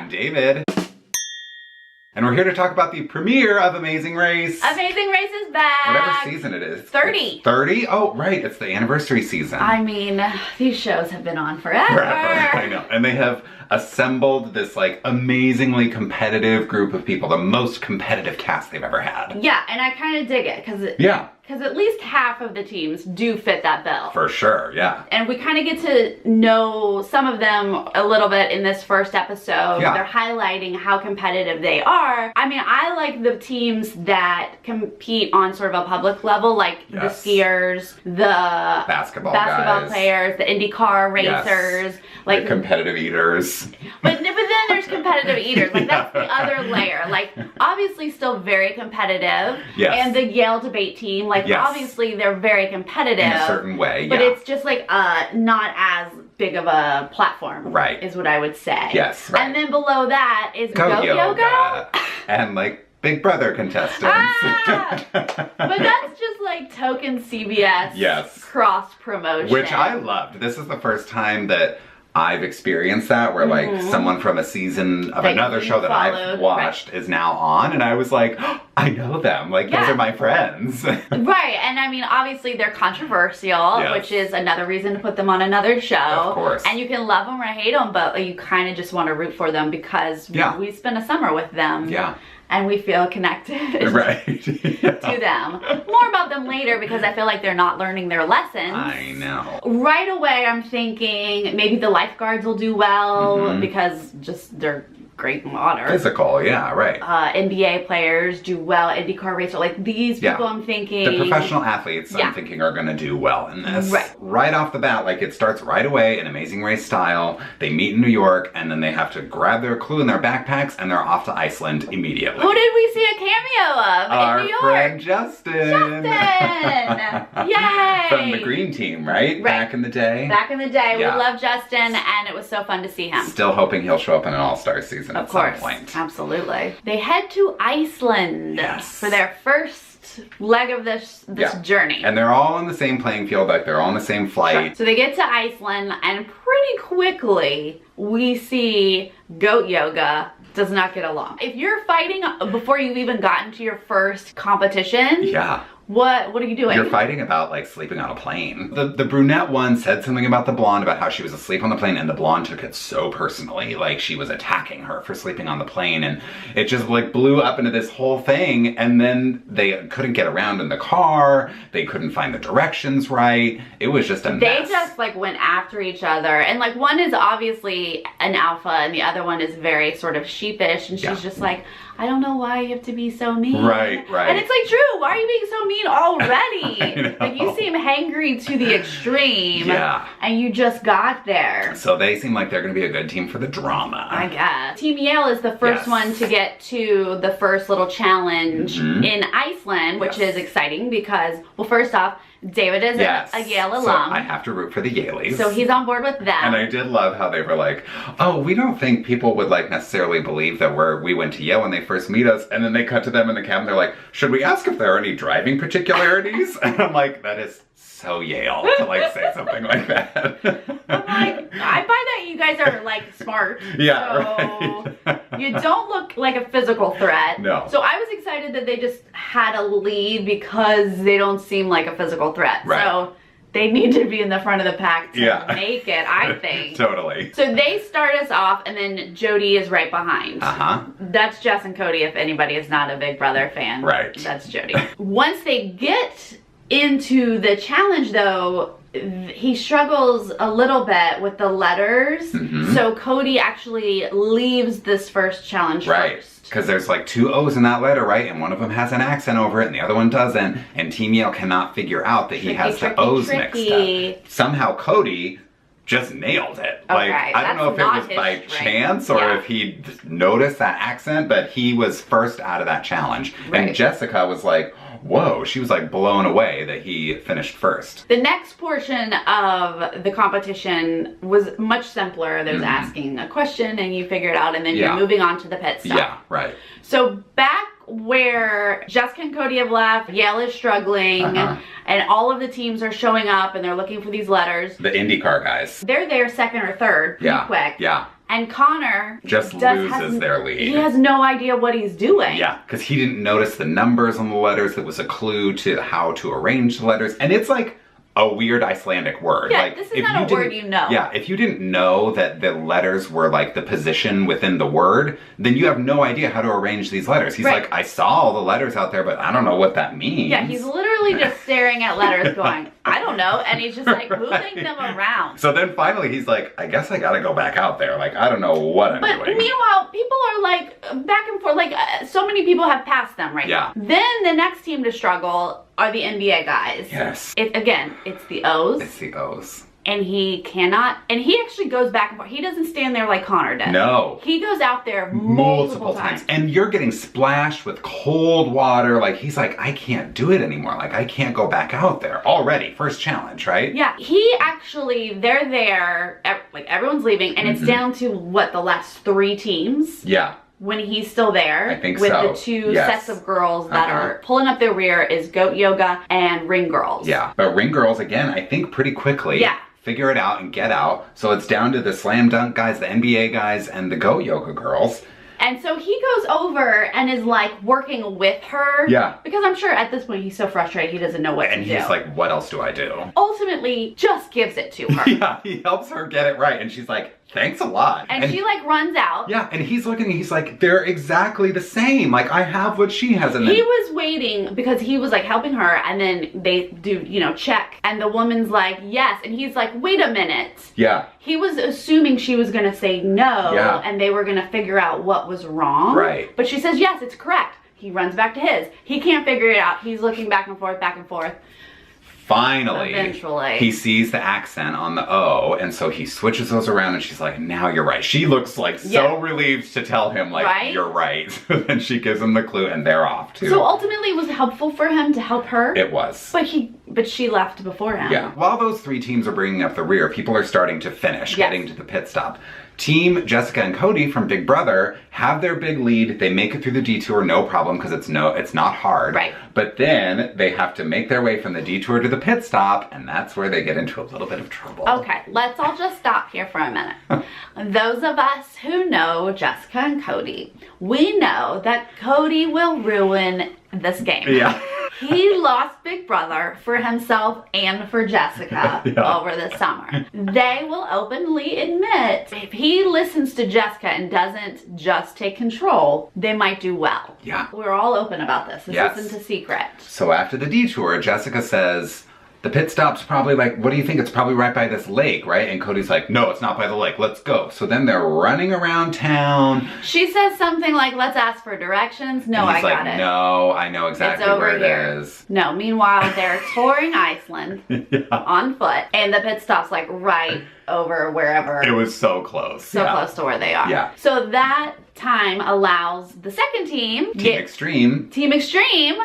I'm David. And we're here to talk about the premiere of Amazing Race. Amazing Race is back. Whatever season it is. 30. It's 30? Oh, right. It's the anniversary season. I mean, these shows have been on forever. I know. And they have assembled this like amazingly competitive group of people, the most competitive cast they've ever had. Yeah, and I kind of dig it because at least half of the teams do fit that bill. For sure, yeah. And we kind of get to know some of them a little bit in this first episode. Yeah. They're highlighting how competitive they are. I mean, I like the teams that compete on sort of a public level, like the skiers, the basketball guys, players, the IndyCar racers, like the competitive eaters. But then there's competitive eaters. Like that's the other layer. Like obviously still very competitive. Yes. And the Yale debate team, like obviously they're very competitive. In a certain way, but it's just like not as big of a platform. Right. Is what I would say. Yes. Right. And then below that is Goat Yoga. And like Big Brother contestants. But that's just like token CBS cross promotion. Which I loved. This is the first time that I've experienced that where like someone from a season of another show that I've watched is now on, and I was like, oh, I know them, like those are my friends. Right, and I mean obviously they're controversial, which is another reason to put them on another show. Of course. And you can love them or hate them, but you kind of just want to root for them because we spent a summer with them. Yeah. And we feel connected to them. More about them later because I feel like they're not learning their lessons. I know. Right away I'm thinking maybe the lifeguards will do well because just they're great in water. Physical, yeah, right. NBA players do well, IndyCar racer, like these people I'm thinking. The professional athletes I'm thinking are gonna do well in this. Right off the bat, like it starts right away in Amazing Race style. They meet in New York and then they have to grab their clue in their backpacks and they're off to Iceland immediately. Who did we see a cameo of in New York? Our friend Justin! Yay! From the green team, right? Back in the day. Back in the day. We love Justin and it was so fun to see him. Still hoping he'll show up in an all-star season at some point. Absolutely. They head to Iceland for their first leg of this journey. And they're all on the same playing field, like they're all on the same flight. Sure. So they get to Iceland and pretty quickly we see Goat Yoga does not get along. If you're fighting before you've even gotten to your first competition, what are you doing? You're fighting about like sleeping on a plane. The brunette one said something about the blonde, about how she was asleep on the plane, and the blonde took it so personally, like she was attacking her for sleeping on the plane, and it just like blew up into this whole thing, and then they couldn't get around in the car, they couldn't find the directions right, it was just a mess. They just like went after each other, and like one is obviously an alpha and the other one is very sort of sheepish, and she's just like, I don't know why you have to be so mean. Right. And it's like, true, why are you being so mean already? Like you seem hangry to the extreme. Yeah. And you just got there. So they seem like they're gonna be a good team for the drama. I guess. Team Yale is the first one to get to the first little challenge in Iceland, which is exciting because, well, first off, David is a Yale alum. So I have to root for the Yaleys. So he's on board with them. And I did love how they were like, oh, we don't think people would like necessarily believe that we went to Yale when they first meet us. And then they cut to them in the cabin. They're like, should we ask if there are any driving particularities? And I'm like, that is so Yale to like say something like that. I'm like, I buy that you guys are like smart. Yeah, so you don't look like a physical threat. No. So I was excited that they just had a lead because they don't seem like a physical threat. Right. So they need to be in the front of the pack to make it, I think. Totally. So they start us off and then Jody is right behind. That's Jess and Cody if anybody is not a Big Brother fan. Right. That's Jody. Once they get into the challenge though, he struggles a little bit with the letters. So Cody actually leaves this first challenge first. Because there's like 2 O's in that letter, right? And one of them has an accent over it and the other one doesn't. And Team Yale cannot figure out that he has the O's mixed up. Somehow Cody just nailed it. Like, I don't know if it was by chance or if he noticed that accent, but he was first out of that challenge. And Jessica was like, whoa, she was like blown away that he finished first. The next portion of the competition was much simpler. There's asking a question and you figure it out and then you're moving on to the pit stop. Yeah, right. So back where Jessica and Cody have left, Yale is struggling, and all of the teams are showing up and they're looking for these letters. The IndyCar guys. They're there second or third pretty quick. Yeah. And Connor just loses their lead. He has no idea what he's doing. Yeah, because he didn't notice the numbers on the letters. That was a clue to how to arrange the letters. And it's like a weird Icelandic word. Yeah, like, this is not a word you know. Yeah, if you didn't know that the letters were like the position within the word, then you have no idea how to arrange these letters. He's like, I saw all the letters out there, but I don't know what that means. Yeah, he's literally just staring at letters going, I don't know, and he's just like moving them around. So then finally he's like, I guess I gotta go back out there. Like, I don't know what I'm doing. But meanwhile, people are like back and forth, like so many people have passed them right now. Then the next team to struggle are the NBA guys. Yes. Again, it's the O's. It's the O's. And he cannot, and he actually goes back and forth. He doesn't stand there like Connor does. No. He goes out there multiple times. And you're getting splashed with cold water. Like, he's like, I can't do it anymore. Like, I can't go back out there. Already, first challenge, right? Yeah, he actually, they're there, like everyone's leaving, and it's down to, what, the last 3 teams? Yeah. When he's still there, I think with so. the 2 sets of girls that are pulling up their rear is Goat Yoga and Ring Girls. Yeah, but Ring Girls, again, I think pretty quickly figure it out and get out. So it's down to the Slam Dunk guys, the NBA guys, and the Goat Yoga girls. And so he goes over and is like working with her. Yeah. Because I'm sure at this point he's so frustrated he doesn't know what to do. And he's like, what else do I do? Ultimately, just gives it to her. Yeah, he helps her get it right. And she's like, thanks a lot. And she like runs out. Yeah, and he's looking, he's like, they're exactly the same. Like, I have what she has. And he was waiting because he was like helping her, and then they do, you know, check. And the woman's like, yes. And he's like, wait a minute. Yeah. He was assuming she was going to say no, and they were going to figure out what was wrong. Right. But she says, yes, it's correct. He runs back to his. He can't figure it out. He's looking back and forth, back and forth. Finally, eventually, he sees the accent on the O, and so he switches those around, and she's like, now you're right. She looks like so relieved to tell him, like, you're right. And she gives him the clue, and they're off, too. So ultimately, it was helpful for him to help her? It was. But she left before him. Yeah. While those 3 teams are bringing up the rear, people are starting to finish, getting to the pit stop. Team Jessica and Cody from Big Brother have their big lead. They make it through the detour, no problem, because it's not hard. Right. But then they have to make their way from the detour to the pit stop, and that's where they get into a little bit of trouble. Okay, let's all just stop here for a minute. Those of us who know Jessica and Cody, we know that Cody will ruin this game. Yeah. He lost Big Brother for himself and for Jessica over the summer. They will openly admit if he listens to Jessica and doesn't just take control, they might do well. Yeah. We're all open about this. This isn't a secret. So after the detour, Jessica says, the pit stop's probably like, what do you think? It's probably right by this lake, right? And Cody's like, no, it's not by the lake. Let's go. So then they're running around town. She says something like, let's ask for directions. No, I got it. No, I know exactly where it is. No, meanwhile, they're touring Iceland on foot. And the pit stop's like right over wherever. It was so close. So close to where they are. Yeah. So that time allows the second team. Team Extreme,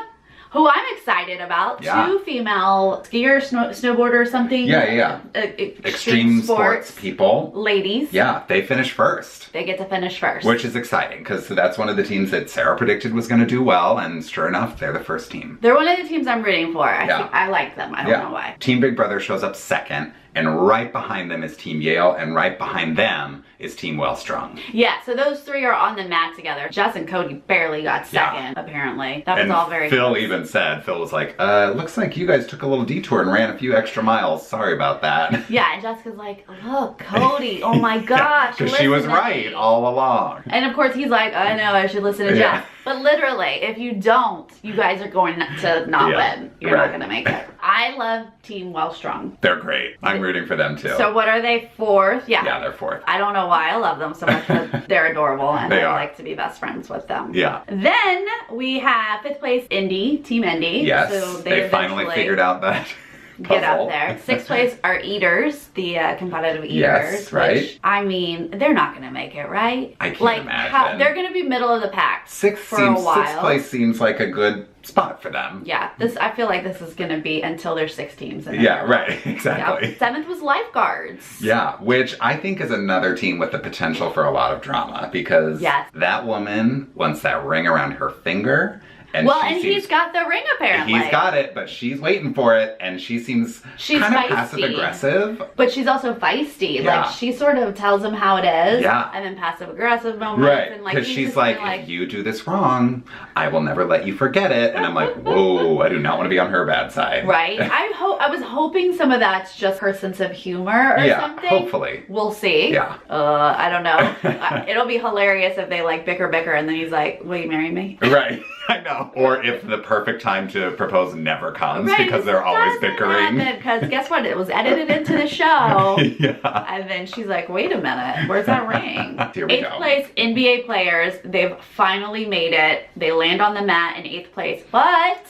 who I'm excited about. 2 female skiers, snowboarder or something. Extreme sports people. Ladies. Yeah, they finish first. They get to finish first. Which is exciting, because that's one of the teams that Sarah predicted was going to do well, and sure enough, they're the first team. They're one of the teams I'm rooting for. I like them. I don't know why. Team Big Brother shows up second, and right behind them is Team Yale, and right behind them is Team Wellstrung. Yeah, so those 3 are on the mat together. Jess and Cody barely got second, apparently. That was all very Phil close. even said, Phil was like, looks like you guys took a little detour and ran a few extra miles. Sorry about that. Yeah, and Jessica's like, look, Cody, oh my gosh. Because she was right all along. And of course he's like, I know, I should listen to Jess. But literally, if you don't, you guys are going to not win. You're not going to make it. I love Team Wellstrung. They're great. I'm rooting for them too. So what are they, 4th? Yeah, they're 4th. I don't know why I love them so much, but they're adorable and I like to be best friends with them. Yeah. Then we have 5th place Team Indy. Yes, so they finally figured out that puzzle. Get up there. 6th place are Eaters, the competitive Eaters. Yes, right. Which, I mean, they're not going to make it, right? I can't imagine. They're going to be middle of the pack 6th place seems like a good spot for them. Yeah, I feel like this is going to be until there's 6 teams. Right, exactly. Yep. 7th was Lifeguards. Yeah, which I think is another team with the potential for a lot of drama, because that woman wants that ring around her finger. And he's got the ring apparently. He's got it, but she's waiting for it, and she seems kind of passive-aggressive. But she's also feisty. Like, she sort of tells him how it is. Yeah. And then passive-aggressive moments. Right, and like, because she's like, if you do this wrong, I will never let you forget it. And I'm like, whoa, I do not want to be on her bad side. Right? I was hoping some of that's just her sense of humor or something. Hopefully. We'll see. Yeah. I don't know. It'll be hilarious if they like bicker, and then he's like, will you marry me? Right. I know. Or if the perfect time to propose never comes because they're always bickering. Because guess what? It was edited into the show. Yeah. And then she's like, wait a minute, where's that ring? Here we go. 8th place NBA players, they've finally made it. They land on the mat in 8th place, but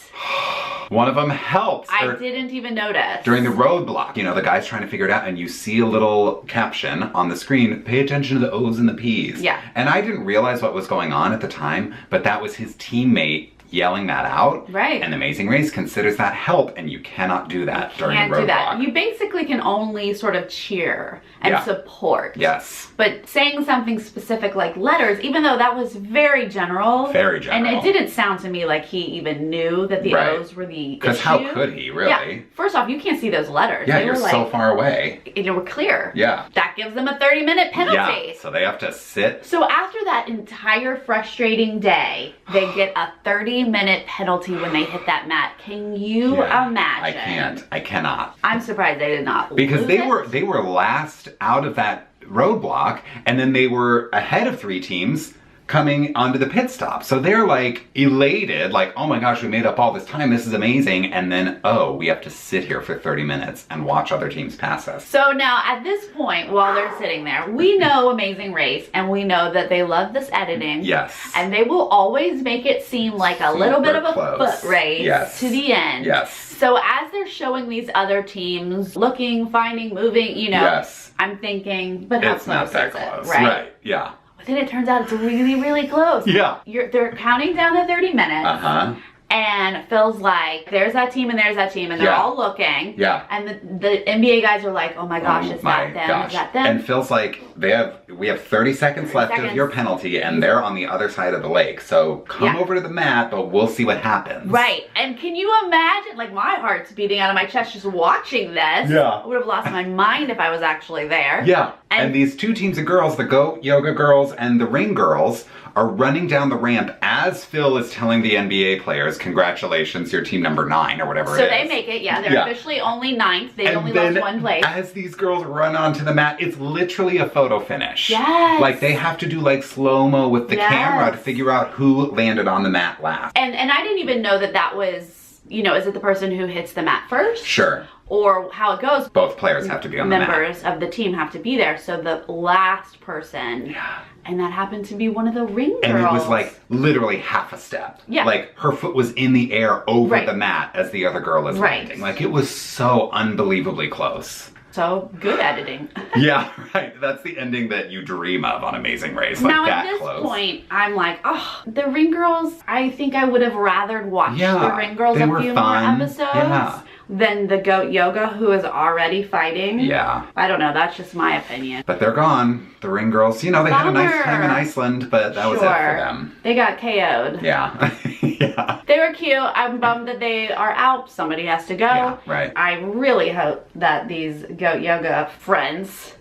one of them helps. I didn't even notice. During the roadblock, you know, the guy's trying to figure it out, and you see a little caption on the screen, pay attention to the O's and the P's. Yeah. And I didn't realize what was going on at the time, but that was his teammate yelling that out. Right. And Amazing Race considers that help, and you cannot do that during a roadblock. Do that. You basically can only sort of cheer and support. Yes. But saying something specific like letters, even though that was very general. Very general. And it didn't sound to me like he even knew that the O's were the issue. Because how could he, really? Yeah. First off, you can't see those letters. Yeah, you're so far away. They were clear. Yeah. That gives them a 30-minute penalty. Yeah, so they have to sit. So after that entire frustrating day, they get a 30-minute penalty when they hit that mat. Can you imagine? I can't. I cannot. I'm surprised they did not because lose they were last out of that roadblock, and then they were ahead of 3 teams coming onto the pit stop. So they're like elated, like, oh my gosh, we made up all this time, this is amazing. And then, oh, we have to sit here for 30 minutes and watch other teams pass us. So now at this point, while they're sitting there, we know Amazing Race, and we know that they love this editing. Yes. And they will always make it seem like a little bit of a foot race to the end. Yes. So as they're showing these other teams looking, finding, moving, you know, I'm thinking, but how it's close not that is close. it? Right? Right. Yeah. But then it turns out it's really, really close. Yeah. They're counting down the 30 minutes. Uh-huh. And Phil's like, there's that team and there's that team, and they're all looking. Yeah. And the NBA guys are like, oh my gosh, is that them? Is that them? And Phil's like, we have 30 seconds left of your penalty, and they're on the other side of the lake. So come over to the mat, but we'll see what happens. Right. And can you imagine, like, my heart's beating out of my chest just watching this. Yeah. I would have lost my mind if I was actually there. Yeah. And these 2 teams of girls, the Goat Yoga girls and the Ring girls, are running down the ramp as Phil is telling the NBA players, congratulations, you're team number 9 or whatever it is. So they make it, they're officially only 9th. They only lost 1 place. As these girls run onto the mat, it's literally a photo finish. Yes. Like they have to do like slow-mo with the camera to figure out who landed on the mat last. And I didn't even know that was, you know, is it the person who hits the mat first? Sure. Or how it goes. Both players have to be on the mat. Members of the team have to be there. So the last person. Yeah. And that happened to be one of the Ring girls. And it was like literally half a step. Yeah. Like her foot was in the air over the mat as the other girl is landing. Like it was so unbelievably close. So good editing. Yeah, right. That's the ending that you dream of on Amazing Race. Like now that at this close. point, I'm like, oh, the Ring girls, I think I would have rather watched the Ring girls a few more episodes than the Goat Yoga, who is already fighting. Yeah. I don't know, that's just my opinion. But they're gone. The Ring girls, you know, they had a nice time in Iceland, but that was it for them. They got KO'd. Yeah. Yeah. They were cute. I'm bummed that they are out. Somebody has to go. Yeah, right. I really hope that these Goat Yoga friends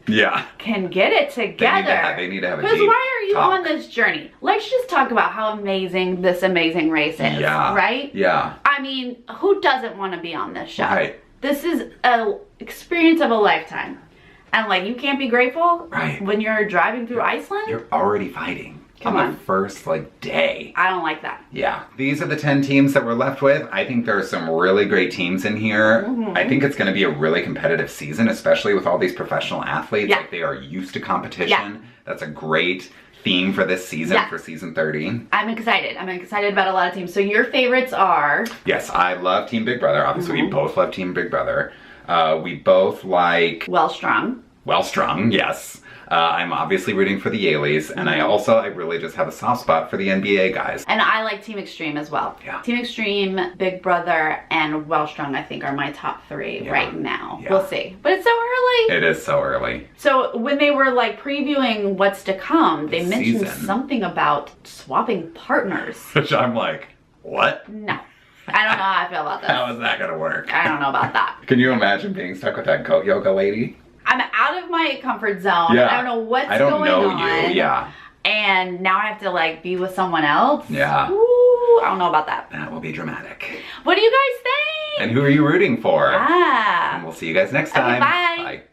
can get it together. They need to have a Because why are you on this journey? Let's just talk about how amazing this Amazing Race is. Yeah. Right? Yeah. I mean, who doesn't want to be on this show? Right. This is an experience of a lifetime. And like, you can't be grateful when you're driving through Iceland? You're already fighting. Come on. The first day. I don't like that. Yeah. These are the 10 teams that we're left with. I think there are some really great teams in here. I think it's going to be a really competitive season, especially with all these professional athletes. Like they are used to competition. That's a great theme for this season, for season 30. I'm excited. I'm excited about a lot of teams. So your favorites are? Yes, I love Team Big Brother. Obviously, we both love Team Big Brother. We both like... Well Strung. Well Strung, yes. I'm obviously rooting for the Yaleys, and I really just have a soft spot for the NBA guys. And I like Team Extreme as well. Yeah. Team Extreme, Big Brother, and Well Strung, I think, are my top 3 right now. Yeah. We'll see. But it's so early. It is so early. So when they were like previewing what's to come, they mentioned something about swapping partners. Which I'm like, What? No. I don't know how I feel about this. How is that gonna work? I don't know about that. Can you imagine being stuck with that goat yoga lady? I'm out of my comfort zone. Yeah. I don't know what's going on. I don't know you, yeah. And now I have to like be with someone else. Yeah. Ooh, I don't know about that. That will be dramatic. What do you guys think? And who are you rooting for? Yeah. And we'll see you guys next time. Okay, bye. Bye.